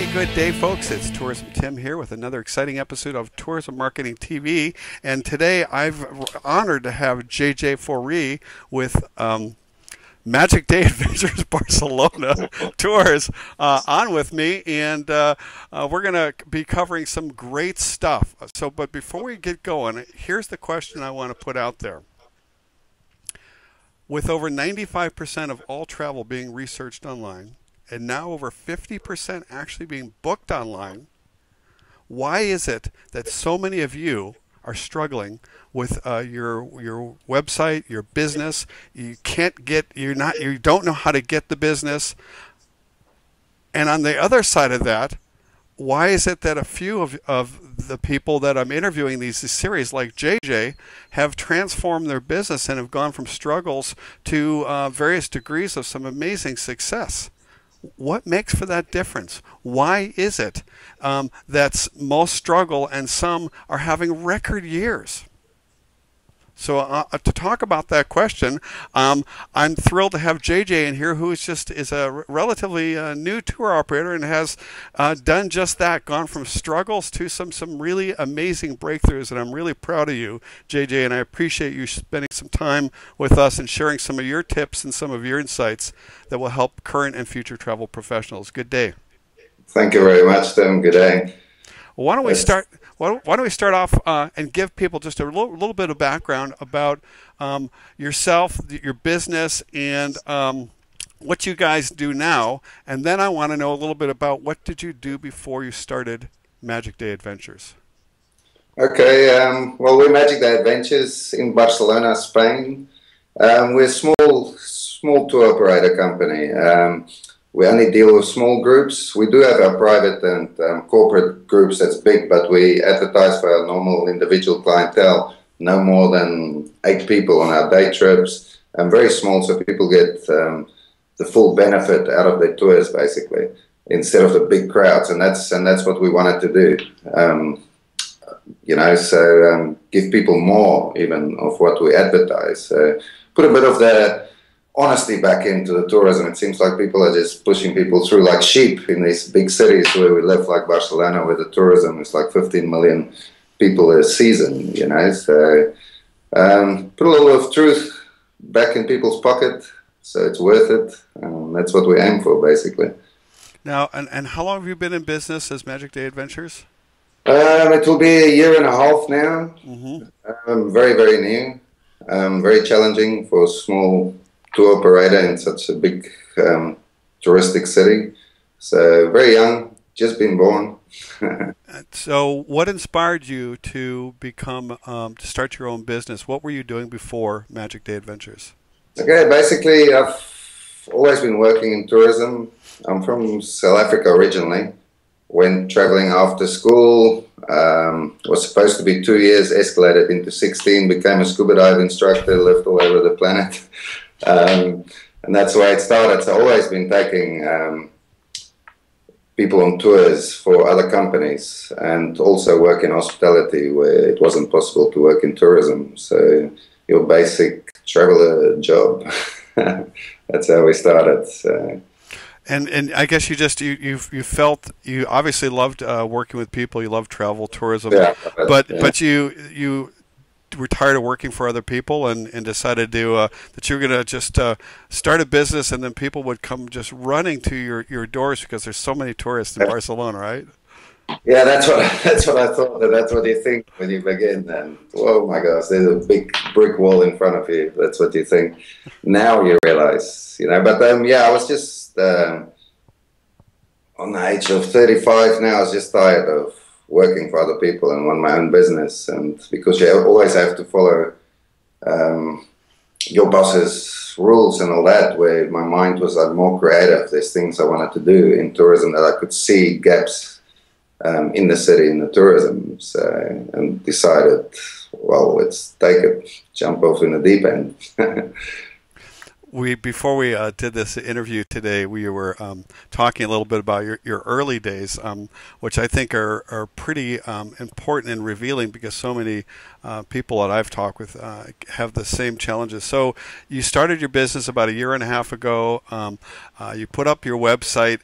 Hey, good day, folks. It's Tourism Tim here with another exciting episode of Tourism Marketing TV. And today I've honored to have JJ Foree with Magic Day Adventures Barcelona Tours on with me. And we're going to be covering some great stuff. But before we get going, here's the question I want to put out there. With over 95% of all travel being researched online, and now over 50% actually being booked online, why is it that so many of you are struggling with your website, your business? You don't know how to get the business. And on the other side of that, why is it that a few of the people that I'm interviewing these series, like JJ, have transformed their business and have gone from struggles to various degrees of some amazing success? What makes for that difference? Why is it that most struggle and some are having record years? So to talk about that question, I'm thrilled to have JJ in here, who is a relatively new tour operator and has done just that, gone from struggles to some really amazing breakthroughs. And I'm really proud of you, JJ, and I appreciate you spending some time with us and sharing some of your tips and some of your insights that will help current and future travel professionals. Good day. Thank you very much, Tim. Good day. Why don't we start? Why don't we start off and give people just a little bit of background about yourself, your business, and what you guys do now, and then I want to know a little bit about what did you do before you started Magic Day Adventures. Okay. Well, we're Magic Day Adventures in Barcelona, Spain. We're a small tour operator company. We only deal with small groups. We do have our private and corporate groups that's big, but we advertise for our normal individual clientele, no more than 8 people on our day trips, and very small, so people get the full benefit out of their tours, basically, instead of the big crowds, and that's what we wanted to do. Give people more even of what we advertise. Put a bit of the honesty back into the tourism. It seems like people are just pushing people through like sheep in these big cities where we live, like Barcelona, where the tourism is like 15 million people a season, So put a little of truth back in people's pocket, so it's worth it. That's what we aim for, basically. Now, and how long have you been in business as Magic Day Adventures? It will be a year and a half now. Very, very new. Very challenging for a small tour operator in such a big touristic city. So very young, just been born. So what inspired you to to start your own business? What were you doing before Magic Day Adventures? Okay, basically I've always been working in tourism. I'm from South Africa originally. Went traveling after school, was supposed to be 2 years, escalated into 16, became a scuba dive instructor, lived all over the planet. And that's where it started. So I've always been taking people on tours for other companies, and also work in hospitality where it wasn't possible to work in tourism. So your basic traveler job. That's how we started. So. And I guess you felt you obviously loved working with people. You loved travel, tourism, but you were tired of working for other people and decided that you were going to just start a business, and then people would come just running to your doors because there's so many tourists in Barcelona, right? Yeah, that's what I thought. That's what you think when you begin. And oh my gosh, there's a big brick wall in front of you. That's what you think. Now you realize, But I was just on the age of 35 now. I was just tired of working for other people and run my own business, and because you always have to follow your boss's rules and all that, where my mind was like more creative. There's things I wanted to do in tourism that I could see gaps in the city, in the tourism, and decided, well, let's take it, jump off in the deep end. Before we did this interview today, we were talking a little bit about your early days, which I think are pretty important and revealing, because so many people that I've talked with have the same challenges. So you started your business about a year and a half ago. You put up your website.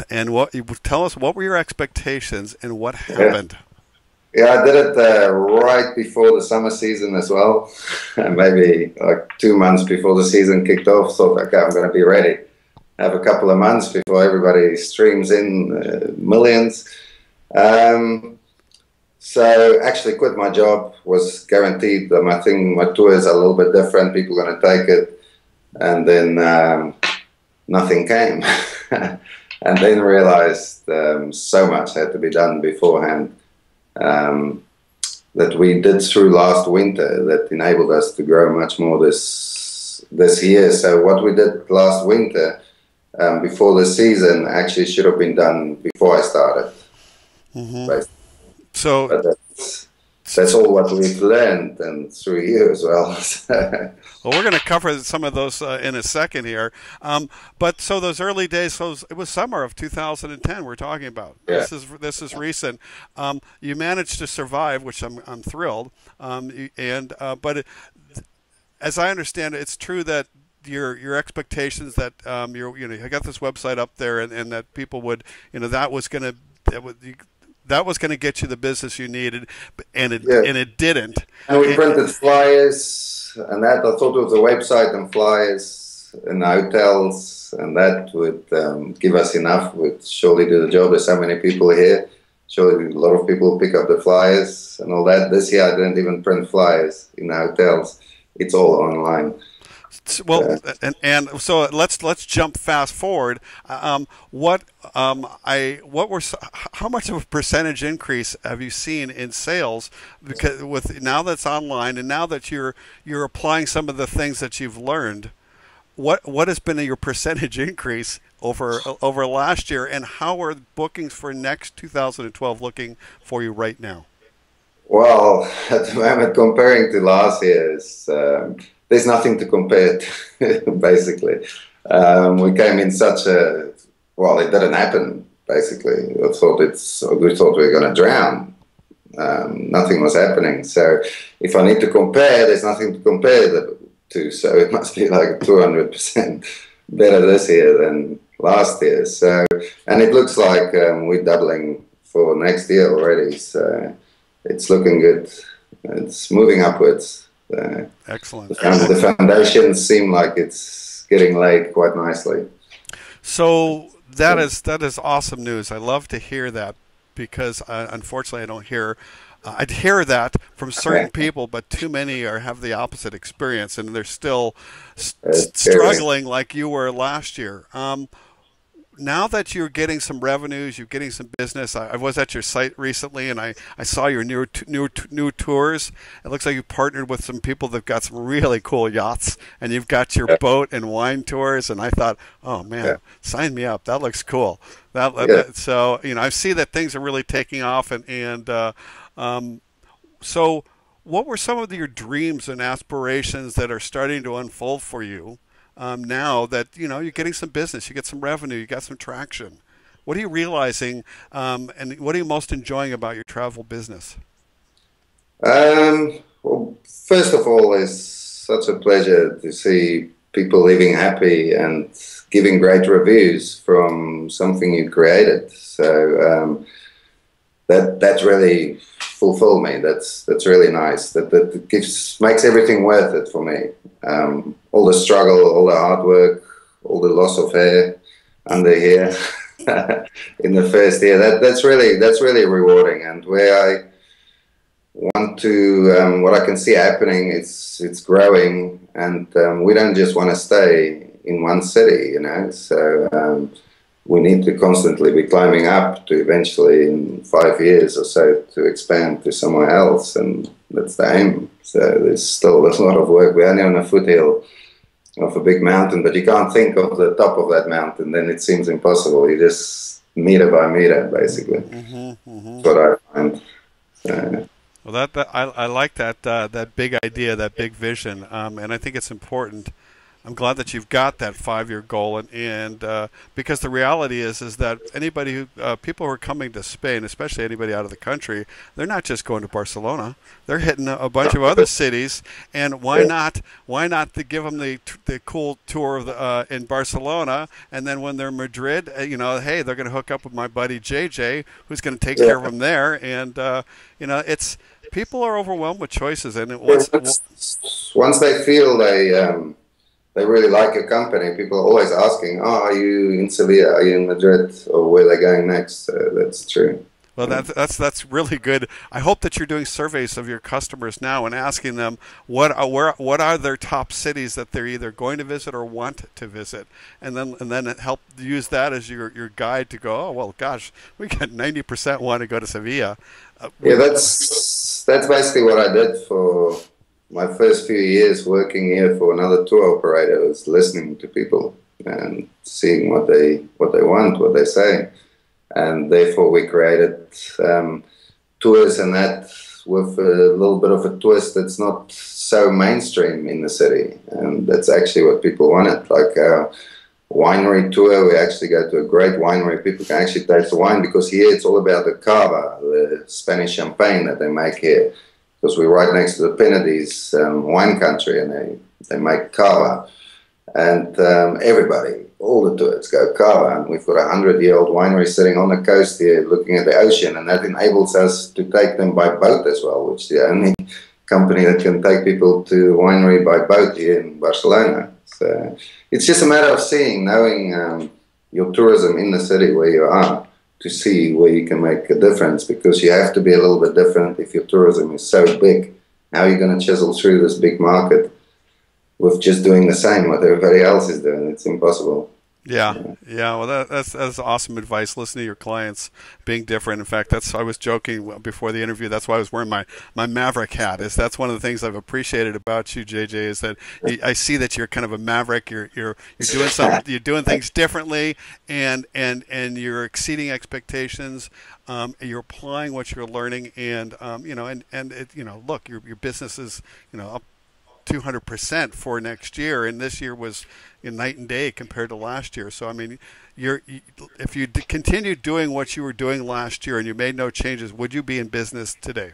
And what you tell us, what were your expectations and what Yeah. happened? Yeah, I did it right before the summer season as well. Maybe like 2 months before the season kicked off. Thought, okay, I'm going to be ready. Have a couple of months before everybody streams in millions. Um, so actually quit my job, was guaranteed that my tours are a little bit different. People are going to take it. And then nothing came. And then realized so much had to be done beforehand. Um, that we did through last winter that enabled us to grow much more this year. So what we did last winter before the season actually should have been done before I started. Hmm. Basically. So, But that's all what we've learned, and through you as well. well, we're going to cover some of those in a second here. But so those early days, so it was summer of 2010. We're talking about. Yeah. This is recent. You managed to survive, which I'm thrilled. But as I understand it, it's true that your expectations that you got this website up there and that people would that was going to that was going to get you the business you needed, and Yeah. it didn't. And we And- printed flyers, and that I thought it was a website and flyers in hotels, and that would give us enough. Would surely do the job. There's so many people here. Surely a lot of people pick up the flyers and all that. This year I didn't even print flyers in the hotels. It's all online. Well, and so let's jump fast forward. How much of a percentage increase have you seen in sales? Because with now that's online, and now that you're applying some of the things that you've learned, what has been your percentage increase over last year, and how are bookings for next 2012 looking for you right now? Well, at the moment, comparing to last year's, there's nothing to compare to, basically. We came in such a, well, it didn't happen, basically. We thought we were going to drown. Nothing was happening. So if I need to compare, there's nothing to compare to. So it must be like 200% better this year than last year. So, and it looks like we're doubling for next year already. So it's looking good. It's moving upwards. Excellent. The foundations seem like it's getting laid quite nicely. So that is awesome news. I love to hear that because unfortunately I don't hear. I'd hear that from certain people, but too many have the opposite experience, and they're still struggling like you were last year. Now that you're getting some revenues, you're getting some business. I was at your site recently, and I saw your new tours. It looks like you partnered with some people that've got some really cool yachts, and you've got your boat and wine tours. And I thought, oh man, sign me up. That looks cool. So I see that things are really taking off, so what were some of your dreams and aspirations that are starting to unfold for you? Now that you're getting some business, you get some revenue, you got some traction. What are you realizing, and what are you most enjoying about your travel business? Well, first of all, it's such a pleasure to see people living happy and giving great reviews from something you created. So that really fulfilled me. That's really nice. That makes everything worth it for me. All the struggle, all the hard work, all the loss of hair under here in the first year. That's really rewarding. And where I want to, what I can see happening, it's growing, and we don't just want to stay in one city, So we need to constantly be climbing up to eventually, in 5 years or so, to expand to somewhere else, and that's the aim. So there's still a lot of work. We're only on a foothill of a big mountain, but you can't think of the top of that mountain, then it seems impossible. You just meter by meter, basically. That's what I find. Well, I like that big idea, that big vision, and I think it's important I'm glad that you've got that 5-year goal, and because the reality is that anybody who people who are coming to Spain, especially anybody out of the country, they're not just going to Barcelona. They're hitting a bunch of other cities, and why not? Why not to give them the cool tour of in Barcelona, and then when they're in Madrid, hey, they're going to hook up with my buddy JJ, who's going to take care of them there, and it's people are overwhelmed with choices, and once they feel they really like your company, people are always asking, "Oh, are you in Sevilla? Are you in Madrid? Or where they're going next?" That's true. Well, that's really good. I hope that you're doing surveys of your customers now and asking them what are their top cities that they're either going to visit or want to visit, and then help use that as your guide to go. Oh well, gosh, we got 90% want to go to Sevilla. Yeah, that's basically what I did for my first few years working here for another tour operator. Was listening to people and seeing what they want, what they say. And therefore we created tours and that with a little bit of a twist that's not so mainstream in the city. And that's actually what people wanted. Like our winery tour, we actually go to a great winery. People can actually taste the wine because here it's all about the cava, the Spanish champagne that they make here. Because we're right next to the Penedès wine country, and they make cava. And everybody, all the tourists go cava, and we've got a 100-year-old winery sitting on the coast here looking at the ocean, and that enables us to take them by boat as well, which is the only company that can take people to winery by boat here in Barcelona. So it's just a matter of knowing your tourism in the city where you are, to see where you can make a difference, because you have to be a little bit different if your tourism is so big. How are you going to chisel through this big market with just doing the same what everybody else is doing? It's impossible. Yeah. Well, that's awesome advice. Listen to your clients, being different. In fact, I was joking before the interview. That's why I was wearing my Maverick hat. That's one of the things I've appreciated about you, JJ, is that I see that you're kind of a maverick. You're you're doing things differently, and you're exceeding expectations. You're applying what you're learning, and look, your business is up 200% for next year, and this year was night and day compared to last year. So I mean, if you continue doing what you were doing last year and you made no changes, would you be in business today?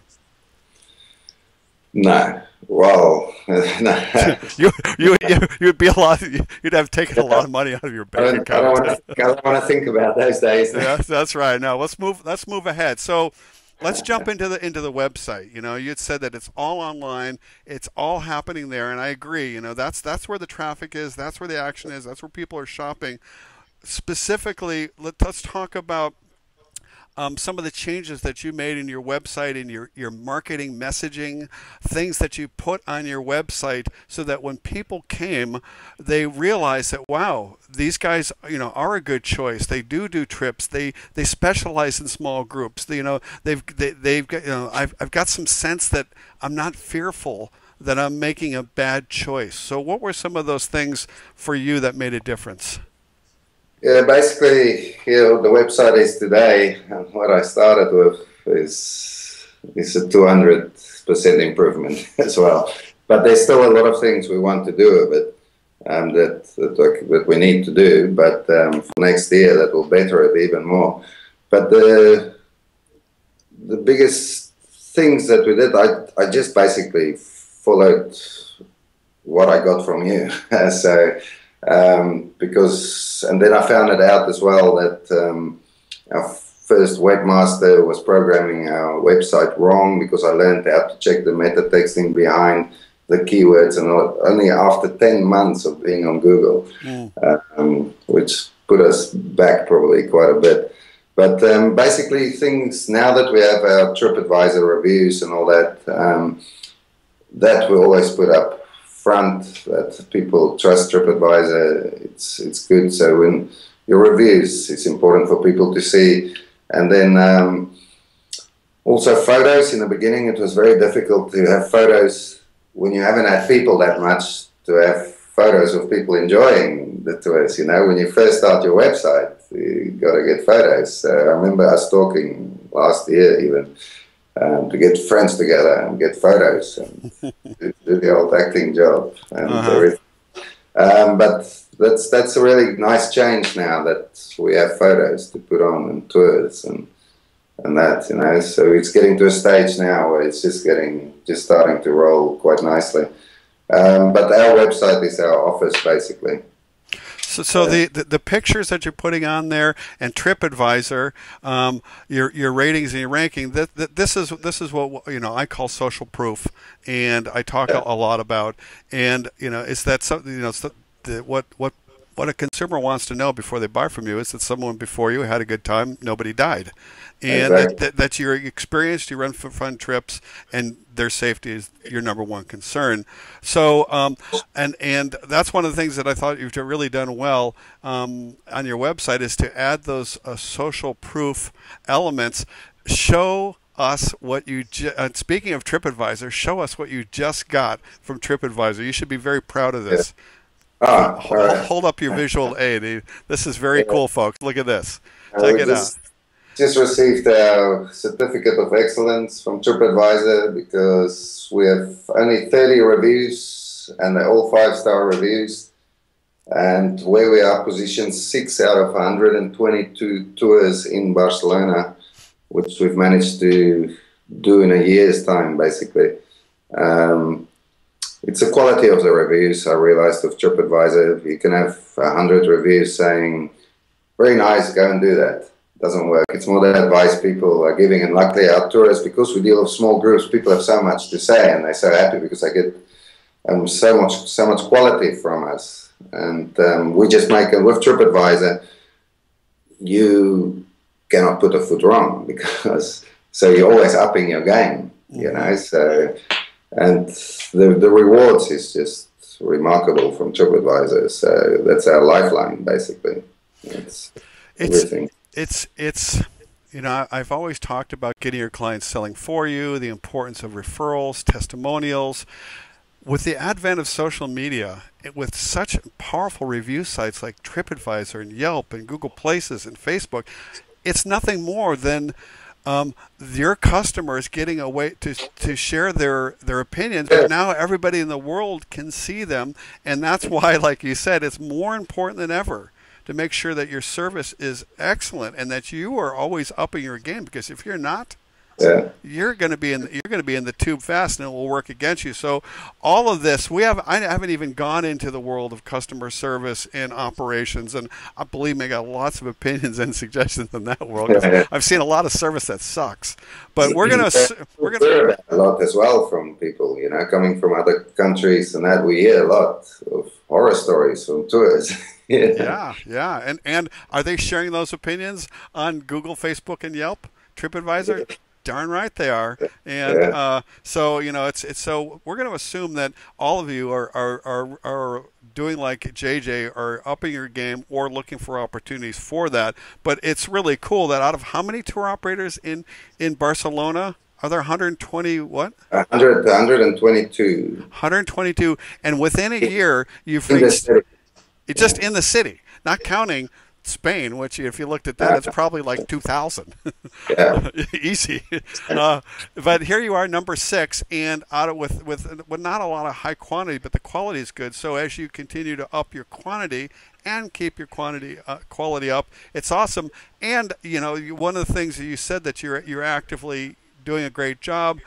No. Well, no. You'd be a lot. You'd have taken a lot of money out of your bank account. I don't want to think about those days. Yeah, that's right. Now let's move ahead. So let's jump into the website. You had said that it's all online, it's all happening there, and I agree. That's where the traffic is, that's where the action is, that's where people are shopping. Specifically, let's talk about some of the changes that you made in your website and your marketing messaging, things that you put on your website, so that when people came, they realized that, wow, these guys, are a good choice. They do trips. They specialize in small groups. They've got, I've got some sense that I'm not fearful that I'm making a bad choice. So what were some of those things for you that made a difference? Yeah, basically, the website is today, and what I started with is a 200% improvement as well. But there's still a lot of things we want to do with it that we need to do. But for next year, that will better it even more. But the biggest things that we did, I just basically followed what I got from you. So. And then I found it out as well that our first webmaster was programming our website wrong, because I learned how to check the meta texting behind the keywords, and only after 10 months of being on Google, which put us back probably quite a bit. But basically things, now that we have our TripAdvisor reviews and all that, that we always put up front, that people trust TripAdvisor. It's good. So when your reviews, it's important for people to see. And then also photos. In the beginning, it was very difficult to have photos when you haven't had people that much, to have photos of people enjoying the tours. When you first start your website, you got to get photos. So I remember us talking last year even, to get friends together and get photos and do the old acting job and everything. But that's a really nice change now that we have photos to put on and tours and that, you know. So it's getting to a stage now where it's just starting to roll quite nicely. But our website is our office, basically. So the pictures that you're putting on there and TripAdvisor, your ratings and your ranking, this is what, you know, I call social proof, and I talk a lot about. And, you know, is that something, you know, what a consumer wants to know before they buy from you is that someone before you had a good time, nobody died, and Exactly. that you're experienced, you run fun trips, and their safety is your number one concern. So, and that's one of the things that I thought you've really done well on your website, is to add those social proof elements. Show us what you speaking of TripAdvisor, show us what you just got from TripAdvisor. You should be very proud of this. Ah, all right. Hold up your visual aid. This is very Yeah. cool, folks. Look at this. Check We it out. just received our certificate of excellence from TripAdvisor because we have only 30 reviews and they're all 5-star reviews. And where we are positioned 6 out of 122 tours in Barcelona, which we've managed to do in a year's time, basically. It's the quality of the reviews, I realized, of TripAdvisor. You can have 100 reviews saying, very nice, go and do that. Doesn't work. It's more the advice people are giving. And luckily our tourists, because we deal with small groups, people have so much to say and they're so happy because they get so much quality from us. And we just make it with TripAdvisor, you cannot put a foot wrong because, so you're always upping your game, you know, so. And the rewards is just remarkable from TripAdvisor. So that's our lifeline, basically. It's everything. It's you know, I've always talked about getting your clients selling for you, the importance of referrals, testimonials. With the advent of social media, with such powerful review sites like TripAdvisor and Yelp and Google Places and Facebook, it's nothing more than your customers getting a way to share their opinions, but now everybody in the world can see them, and that's why, like you said, it's more important than ever to make sure that your service is excellent and that you are always upping your game, because if you're not, you're going to be in the tube fast, and it will work against you. So all of this, I haven't even gone into the world of customer service and operations, and I believe me, I got lots of opinions and suggestions in that world, 'cause I've seen a lot of service that sucks. But we're gonna a lot as well from people, you know, coming from other countries, and that we hear a lot of horror stories from tours. Yeah. And are they sharing those opinions on Google, Facebook, and Yelp, TripAdvisor? Darn right they are. And so, you know, it's so we're going to assume that all of you are doing like JJ, are upping your game or looking for opportunities for that. But it's really cool that out of how many tour operators in Barcelona? Are there 120 what? 122. 122, and within a year you've reached just in the city, not counting Spain, which if you looked at that, it's probably like 2,000. Yeah. Easy. But here you are, number 6, and with not a lot of high quantity, but the quality is good. So as you continue to up your quantity and keep your quality up, it's awesome. And you know, one of the things that you said that you're actively doing a great job.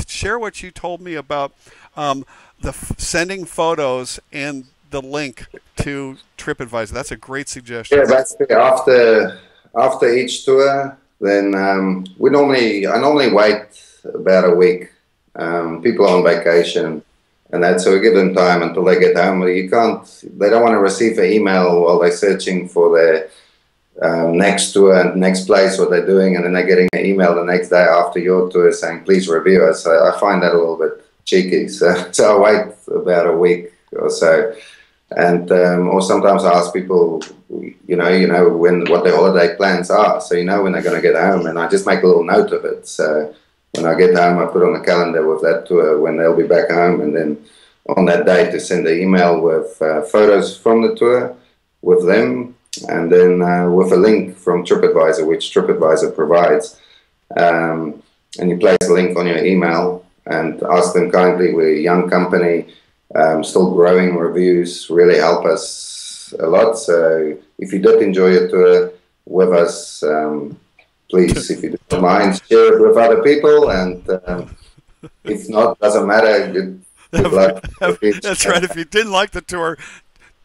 Share what you told me about sending photos and the link to TripAdvisor. That's a great suggestion. Yeah, basically after each tour, then I normally wait about a week. People are on vacation and that, so we give them time until they get home. They don't want to receive an email while they're searching for their next tour, next place, what they're doing, and then they're getting an email the next day after your tour saying, please review us. I find that a little bit cheeky. So I wait about a week or so. And or sometimes I ask people, you know what their holiday plans are, so you know when they're going to get home, and I just make a little note of it. So when I get home, I put on the calendar with that tour when they'll be back home, and then on that day to send an email with photos from the tour with them, and then with a link from TripAdvisor, which TripAdvisor provides, and you place the link on your email and ask them kindly, we're a young company. Still growing. Reviews really help us a lot. So if you did enjoy your tour with us, please, if you don't mind, share it with other people. And if not, doesn't matter. Good luck. That's right. If you didn't like the tour,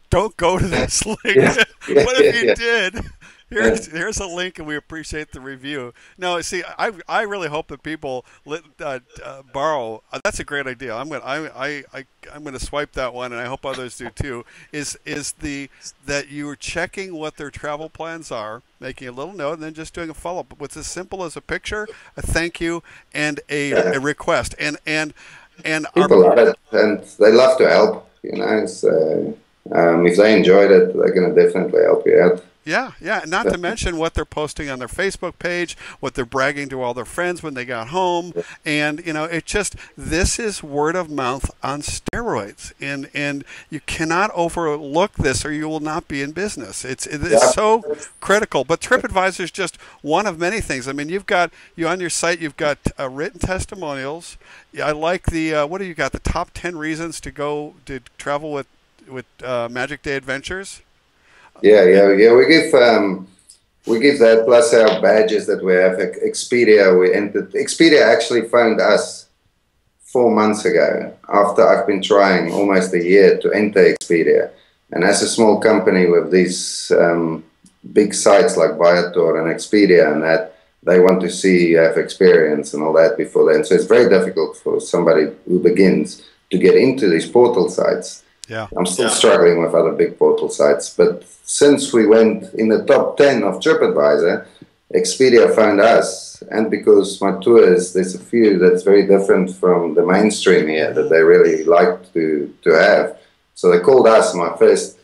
don't go to this link. Yeah, yeah, But yeah, if you yeah. did, Yeah. here's a link, and we appreciate the review. No, see, I really hope that people borrow. That's a great idea. I'm gonna swipe that one, and I hope others do too. Is the that you're checking what their travel plans are, making a little note, and then just doing a follow up with as simple as a picture, a thank you, and a request. And our People love it, and they love to help. So if they enjoyed it, they're going to definitely help you out. Yeah, yeah. Not to mention what they're posting on their Facebook page, what they're bragging to all their friends when they got home, and it just this is word of mouth on steroids, and you cannot overlook this, or you will not be in business. It's so critical. But TripAdvisor is just one of many things. I mean, you on your site, you've got written testimonials. I like the what do you got? The top 10 reasons to travel with Magic Day Adventures. Yeah. We give that plus our badges that we have. Expedia, we entered. Expedia actually phoned us 4 months ago after I've been trying almost a year to enter Expedia. And as a small company with these big sites like Viator and Expedia, and that they want to see you have experience and all that before then. So it's very difficult for somebody who begins to get into these portal sites. Yeah. I'm still struggling with other big portal sites, but since we went in the top 10 of TripAdvisor, Expedia found us, and because my tours, there's a few that's very different from the mainstream here that they really like to have. So they called us. My first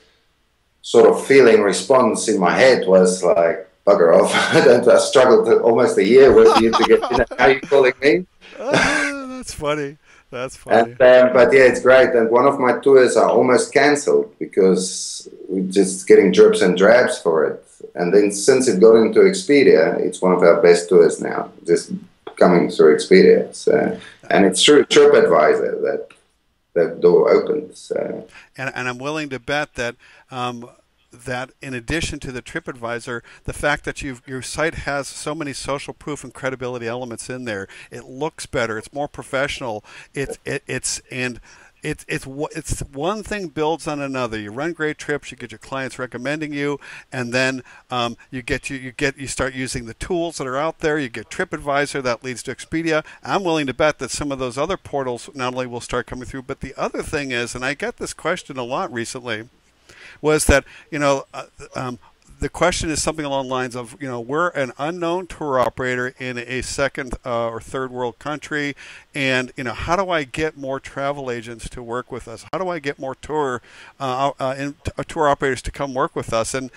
sort of feeling response in my head was like, bugger off. I struggled almost a year with you to get in. How are you calling me? That's funny. That's funny. But yeah, it's great. And one of my tours are almost cancelled because we're just getting drips and drabs for it. And then since it got into Expedia, it's one of our best tours now, just coming through Expedia. So, and it's through TripAdvisor that door opened. So. And I'm willing to bet that that in addition to the TripAdvisor, the fact that your site has so many social proof and credibility elements in there, it looks better, it's more professional. It's one thing builds on another. You run great trips, you get your clients recommending you, and then you start using the tools that are out there. You get TripAdvisor, that leads to Expedia. I'm willing to bet that some of those other portals not only will start coming through, but the other thing is, and I get this question a lot recently, was that the question is something along the lines of we're an unknown tour operator in a second or third world country, and how do I get more travel agents to work with us? How do I get more tour operators to come work with us? And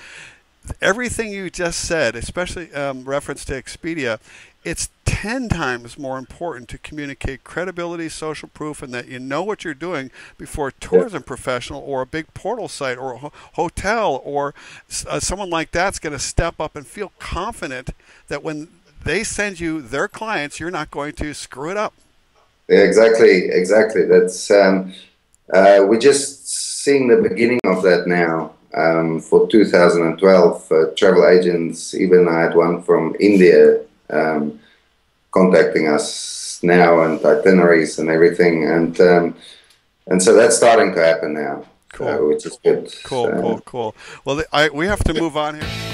everything you just said, especially reference to Expedia, it's 10 times more important to communicate credibility, social proof, and that you know what you're doing before a tourism professional or a big portal site or a hotel or someone like that's going to step up and feel confident that when they send you their clients, you're not going to screw it up. Yeah, exactly. That's we're just seeing the beginning of that now. For 2012, travel agents, even I had one from India contacting us now, and itineraries and everything, and so that's starting to happen now. Cool. Which is good. Cool. Well, we have to move on here.